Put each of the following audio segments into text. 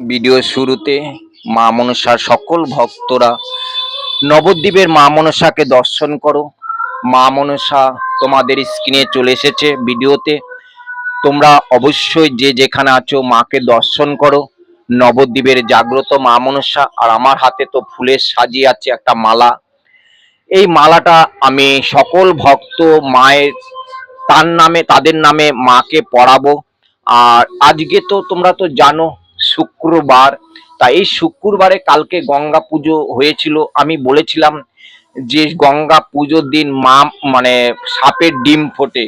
Video শুরুতে মা মনসার সকল ভক্তরা নবদ্বীপের মা মনসাকে দর্শন করো। মা মনসা তোমাদের স্ক্রিনে চলে এসেছে ভিডিওতে। তোমরা অবশ্যই যে যেখানে আছো মাকে দর্শন করো। নবদ্বীপের জাগ্রত মা মনসা। আর আমার হাতে তো ফুলের সাজিয়ে আছে একটা মালা। এই মালাটা আমি সকল ভক্ত মায়ের তাদের নামে মাকে পড়াবো। আর আজকে তো তোমরা তো জানো শুক্রবার, তাই এই শুক্রবারে কালকে গঙ্গা পুজো হয়েছিল। আমি বলেছিলাম যে গঙ্গা পুজোর দিন মা মানে সাপের ডিম ফোটে।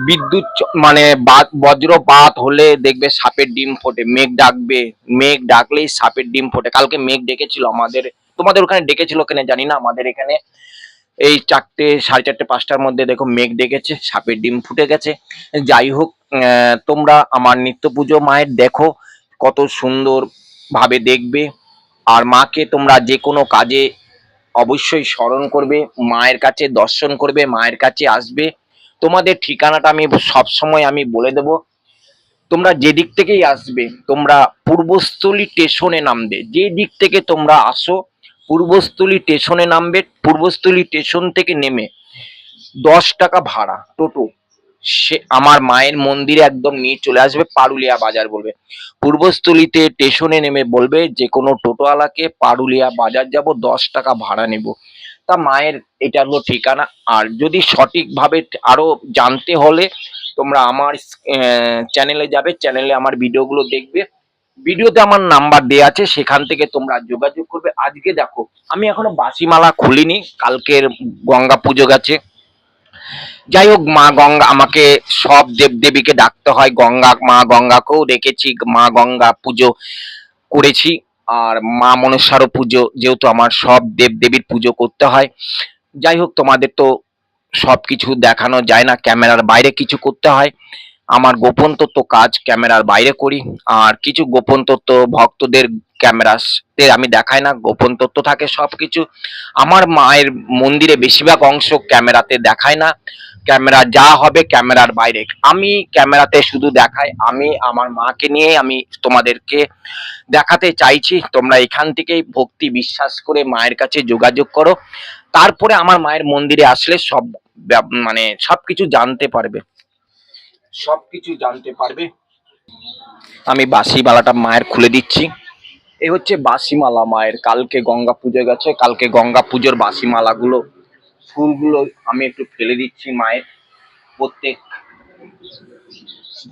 বিদ্যুৎ মানে বজ্রপাত হলে দেখবে সাপের ডিম ফোটে, মেঘ ডাকবে, মেঘ ডাকলেই সাপের ডিম ফোটে। কালকে মেঘ ডেকেছিল আমাদের, তোমাদের ওখানে ডেকেছিল কিনা জানি না, আমাদের এখানে এই 4টে, 4:30, 5টার মধ্যে দেখো মেঘ ডেকেছে, সাপের ডিম ফুটে গেছে। যাই হোক, তোমরা আমার নিত্য পুজো মায়ের দেখো, কত সুন্দর ভাবে দেখবে। আর মাকে তোমরা যে কোনো কাজে অবশ্যই স্মরণ করবে, মায়ের কাছে দর্শন করবে, মায়ের কাছে আসবে। তোমাদের ঠিকানাটা আমি সব সময় আমি বলে দেব। তোমরা যে দিক থেকেই আসবে, তোমরা পূর্বস্থলী স্টেশনে নামবে। যে দিক থেকে তোমরা আসো পূর্বস্থলী স্টেশনে নামবে। পূর্বস্থলী স্টেশন থেকে নেমে 10 টাকা ভাড়া টোটো, সে আমার মায়ের মন্দিরে একদম নিয়ে চলে আসবে। পারুলিয়া বাজার বলবে। পূর্বস্থলীতে স্টেশনে নেমে বলবে যে কোনো টোটোওয়ালাকে পারুলিয়া বাজার যাব, 10 টাকা ভাড়া নেব। তা মায়ের এটা হলো ঠিকানা। আর যদি সঠিকভাবে আরো জানতে হলে তোমরা আমার চ্যানেলে যাবে, চ্যানেলে আমার ভিডিওগুলো দেখবে। ভিডিওতে আমার নাম্বার দেয়া আছে, সেখান থেকে তোমরা যোগাযোগ করবে। আজকে দেখো আমি এখনো বাসিমালা খুলিনি, কালকের গঙ্গা পুজো গেছে। যাই হোক, মা গঙ্গা আমাকে সব দেবদেবীকে ডাকতে হয়। মা গঙ্গাকেও ডেকেছি, মা গঙ্গা পুজো করেছি। আর মা মনসারও পুজো, যেহেতু আমার সব দেবদেবীর পুজো করতে হয়। যাই হোক, তোমাদের তো সবকিছু দেখানো যায় না, ক্যামেরার বাইরে কিছু করতে হয়। আমার গোপন তথ্য কাজ ক্যামেরার বাইরে করি। আর কিছু গোপন তথ্য ভক্তদের ক্যামেরাতে আমি দেখাই না, গোপন তথ্য থাকে সবকিছু। আমার মায়ের মন্দিরে বেশিরভাগ অংশ ক্যামেরাতে দেখায় না। ক্যামেরা যা হবে ক্যামেরার বাইরে, আমি ক্যামেরাতে শুধু দেখাই। আমি আমার মাকে নিয়ে আমি তোমাদেরকে দেখাতে চাইছি। তোমরা এখান থেকেই ভক্তি বিশ্বাস করে মায়ের কাছে যোগাযোগ করো। তারপরে আমার মায়ের মন্দিরে আসলে সব মানে সবকিছু জানতে পারবে, সবকিছু জানতে পারবে। আমি বাসি মালাটা মায়ের খুলে দিচ্ছি। এই হচ্ছে বাসি মালা মায়ের। কালকে গঙ্গা পুজো গেছে, কালকে গঙ্গা পুজোর বাসি মালাগুলো, ফুলগুলো আমি একটু ফেলে দিচ্ছি মায়ের। প্রত্যেক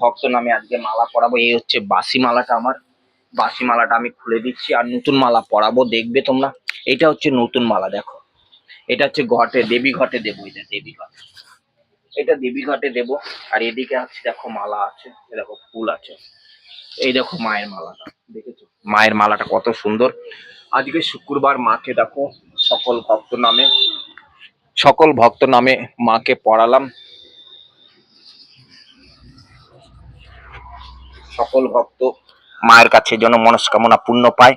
ভক্ত নামে আজকে মালা পরাবো। এই হচ্ছে বাসি মালাটা আমার। বাসি মালাটা আমি খুলে দিচ্ছি আর নতুন মালা পরাবো, দেখবে তোমরা। এটা হচ্ছে নতুন মালা, দেখো। এটা হচ্ছে ঘটে, দেবী ঘটে দেবো। এটা দেবী ঘটে, এটা দেবী ঘটে দেবো। আর এদিকে আছে দেখো মালা আছে, দেখো ফুল আছে। এই দেখো মায়ের মালাটা, দেখেছো মায়ের মালাটা কত সুন্দর। আজকে শুক্রবার, মাকে দেখো সকল ভক্ত নামে মাকে পড়ালাম। সকল ভক্ত মায়ের কাছে যেন মনস্কামনা পূর্ণ পায়।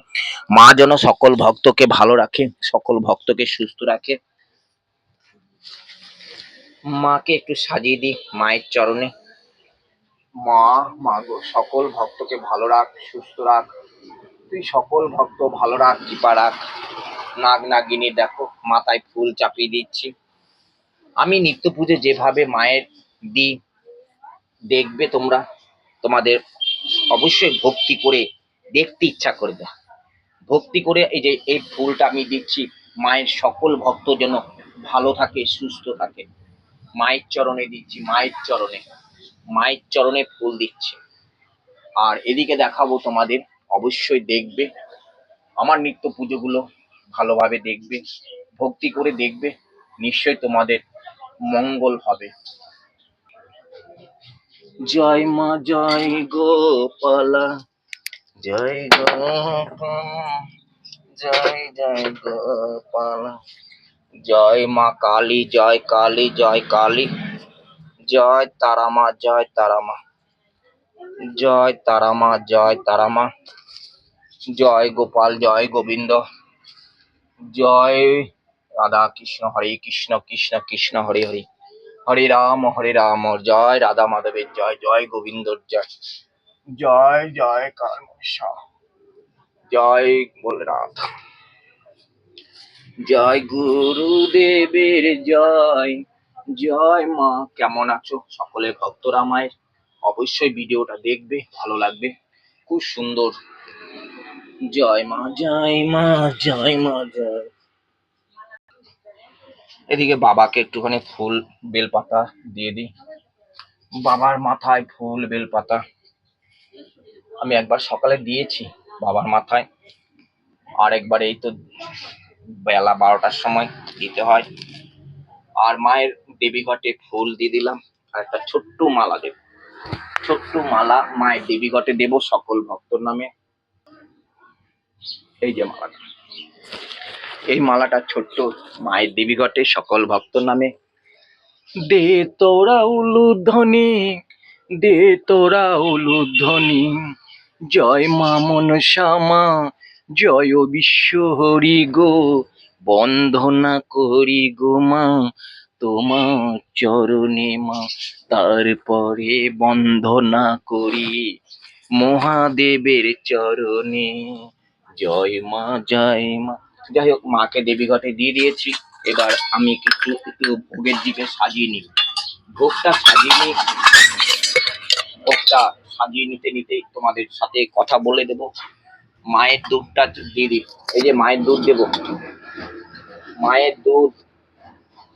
মা যেন সকল ভক্তকে ভালো রাখে, সকল ভক্তকে সুস্থ রাখে। মাকে একটু সাজিয়ে দিই মায়ের চরণে। মা গো, সকল ভক্তকে ভালো রাখ, সুস্থ রাখ। তুই সকল ভক্ত ভালো রাখ, কৃপা রাখ। নাগ নাগিনী দেখো মাথায় ফুল চাপিয়ে দিচ্ছি। আমি নিত্য পুজো যেভাবে মায়ের দিই, দেখবে তোমরা। তোমাদের অবশ্যই ভক্তি করে দেখতে ইচ্ছা করবে। ভক্তি করে এই যে এই ফুলটা আমি দিচ্ছি, মায়ের সকল ভক্ত যেন ভালো থাকে, সুস্থ থাকে। মায়ের চরণে দিচ্ছি, মায়ের চরণে, মায়ের চরণে ফুল দিচ্ছি। আর এদিকে দেখাবো তোমাদের, অবশ্যই দেখবে আমার নিত্য পুজোগুলো, ভালোভাবে দেখবে, ভক্তি করে দেখবে। নিশ্চয় তোমাদের মঙ্গল হবে। জয় মা, জয় গোপালা, জয় গোপালা, জয় জয় গোপালা। জয় মা কালী, জয় কালী, জয় কালী। জয় তারামা, জয় তারামা, জয় তারামা, জয় তারামা। জয় গোপাল, জয় গোবিন্দ, জয় রাধা কৃষ্ণ, হরে কৃষ্ণ, কৃষ্ণ কৃষ্ণ হরে হরে, হরে রাম, হরে রাম। জয় রাধা মাধবের জয়, জয় গোবিন্দর জয়, জয় জয় কালমশা। জয় বলরাম, জয় গুরুদেবের জয়। জয় মা। কেমন আছো সকলে ভক্তরা মায়ের? অবশ্যই ভিডিওটা দেখবে, ভালো লাগবে, খুব সুন্দর। জয় মা, জয় মা, জয় মা, জয়। এদিকে বাবাকে একটুখানি ফুল বেলপাতা দিয়ে দিই। বাবার মাথায় ফুল বেলপাতা আমি একবার সকালে দিয়েছি বাবার মাথায়, আর একবার এই তো বেলা 12টার সময় দিতে হয়। আর মায়ের দেবী ঘটে ফুল দিয়ে দিলাম, আর একটা ছোট্ট মালা দেব, ছোট্ট মালা মায়ের দেবী ঘটে দেব সকল ভক্তর নামে। এই যে মালাটা, এই মালাটা ছোট্ট মায়ের দেবী ঘটে সকল ভক্তর নামে। দে তোরা উলুধ্বনি, দে তোরা উলুধ্বনি, জয় মা মনসা মা, জয় বিশ্ব হরি গো, বন্দনা করি গো মা তোমার চরণে মা, তারপরে বন্দনা করি মহাদেবের চরণে। জয় মা, জয় মা। যাই হোক, মাকে দেবী ঘটে দিয়ে দিয়েছি। এবার আমি একটু একটু ভোগের দিকে সাজিয়ে নিই, ভোগটা সাজিয়ে নিই। ভোগটা সাজিয়ে নিতে নিতেই তোমাদের সাথে কথা বলে দেব। মায়ের দুধটা দিয়ে দিই, এই যে মায়ের দুধ দেব। মায়ের দুধ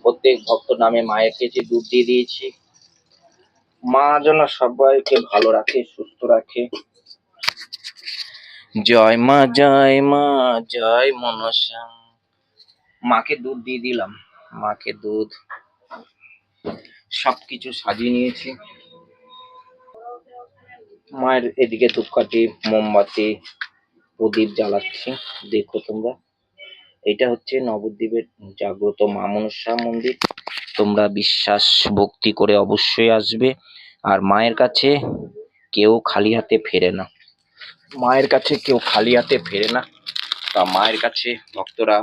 প্রত্যেক ভক্ত নামে মায়ের কাছে দুধ দিয়ে দিয়েছি। মা যেন সবাইকে ভালো রাখে, সুস্থ রাখে। জয় মা, জয় মা, জয় মনসা। মাকে দুধ দিয়ে দিলাম, মাকে দুধ সবকিছু সাজিয়ে নিয়েছি। মায়ের এদিকে ধূপকাঠি, মোমবাতি, প্রদীপ জ্বালাচ্ছি। দেখো তোমরা, এটা হচ্ছে নবদ্বীপের জাগ্রত মা মনসা মন্দির। তোমরা বিশ্বাস ভক্তি করে অবশ্যই আসবে। আর মায়ের কাছে কেউ খালি হাতে ফেরে না, মায়ের কাছে কেউ খালি হাতে ফেরে না। তা মায়ের কাছে ভক্তরা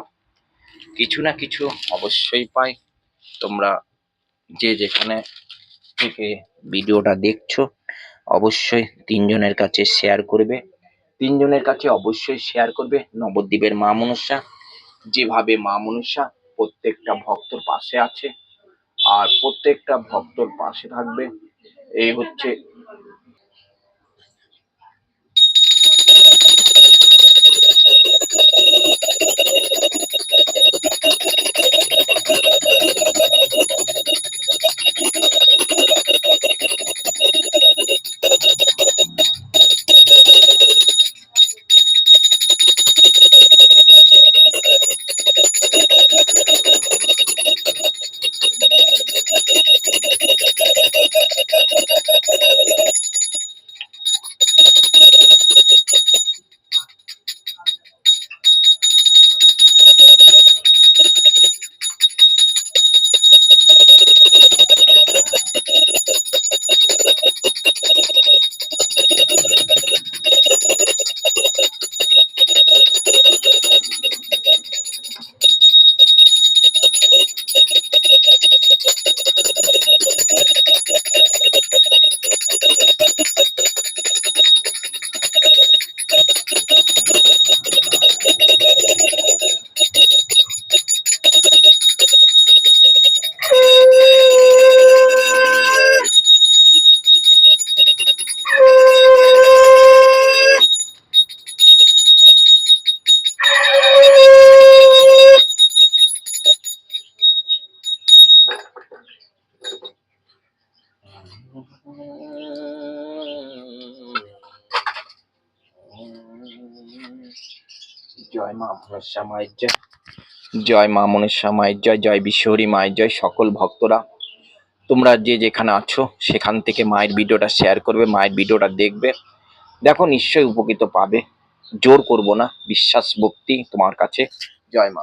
কিছু না কিছু অবশ্যই পায়। তোমরা যে যেখানে থেকে ভিডিওটা দেখছো অবশ্যই তিনজনের কাছে শেয়ার করবে, তিনজনের কাছে অবশ্যই শেয়ার করবে। নবদ্বীপের মা মনসা, যেভাবে মা মনসা প্রত্যেকটা ভক্তর পাশে আছে আর প্রত্যেকটা ভক্তর পাশে থাকবে, এই হচ্ছে। জয় মা মনসা মায়ের জয়, জয় মা মনসা মায়ের জয়, জয় বিশ্বহরি মায়ের জয়। সকল ভক্তরা তোমরা যে যেখানে আছো সেখান থেকে মায়ের ভিডিওটা শেয়ার করবে, মায়ের ভিডিওটা দেখবে। দেখো নিশ্চয়ই উপকৃত পাবে, জোর করব না, বিশ্বাস ভক্তি তোমার কাছে। জয় মা।